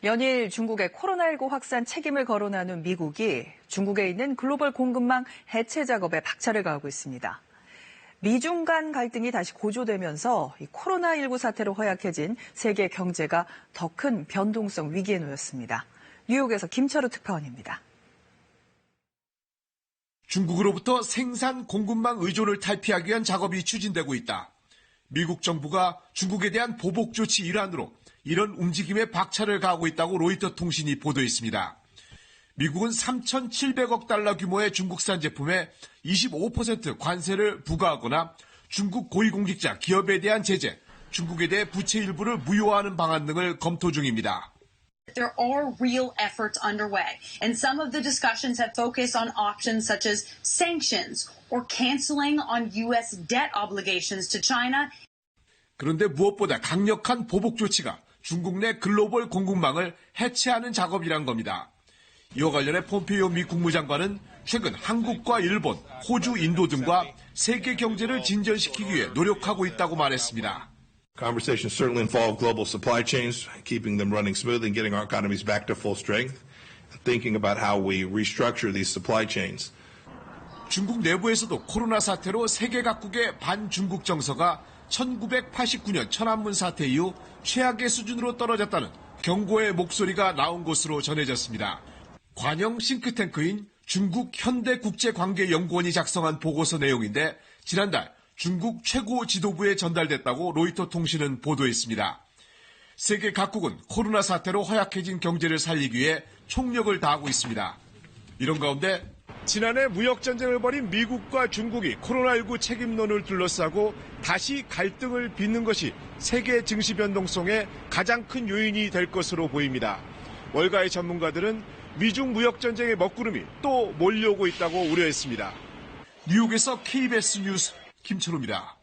연일 중국의 코로나19 확산 책임을 거론하는 미국이 중국에 있는 글로벌 공급망 해체 작업에 박차를 가하고 있습니다. 미중 간 갈등이 다시 고조되면서 코로나19 사태로 허약해진 세계 경제가 더 큰 변동성 위기에 놓였습니다. 뉴욕에서 김철우 특파원입니다. 중국으로부터 생산 공급망 의존을 탈피하기 위한 작업이 추진되고 있다. 미국 정부가 중국에 대한 보복 조치 일환으로 이런 움직임에 박차를 가하고 있다고 로이터 통신이 보도했습니다. 미국은 3,700억 달러 규모의 중국산 제품에 25% 관세를 부과하거나 중국 고위공직자, 기업에 대한 제재, 중국에 대해 부채 일부를 무효화하는 방안 등을 검토 중입니다. There are real efforts underway, and some of the discussions have focused on options such as sanctions or canceling on U.S. debt obligations to China. 그런데 무엇보다 강력한 보복 조치가 중국 내 글로벌 공급망을 해체하는 작업이란 겁니다. 이와 관련해 폼페이오 미 국무장관은 최근 한국과 일본, 호주, 인도 등과 세계 경제를 진전시키기 위해 노력하고 있다고 말했습니다. Conversations certainly involve global supply chains, keeping them running smoothly and getting our economies back to full strength, thinking about how we restructure these supply chains. 중국 내부에서도 코로나 사태로 세계 각국의 반중국 정서가 1989년 천안문 사태 이후 최악의 수준으로 떨어졌다는 경고의 목소리가 나온 것으로 전해졌습니다. 관영 싱크탱크인 중국 현대국제관계연구원이 작성한 보고서 내용인데 지난달 중국 최고 지도부에 전달됐다고 로이터 통신은 보도했습니다. 세계 각국은 코로나 사태로 허약해진 경제를 살리기 위해 총력을 다하고 있습니다. 이런 가운데 지난해 무역전쟁을 벌인 미국과 중국이 코로나19 책임론을 둘러싸고 다시 갈등을 빚는 것이 세계 증시 변동성의 가장 큰 요인이 될 것으로 보입니다. 월가의 전문가들은 미중 무역전쟁의 먹구름이 또 몰려오고 있다고 우려했습니다. 뉴욕에서 KBS 뉴스 김철우입니다.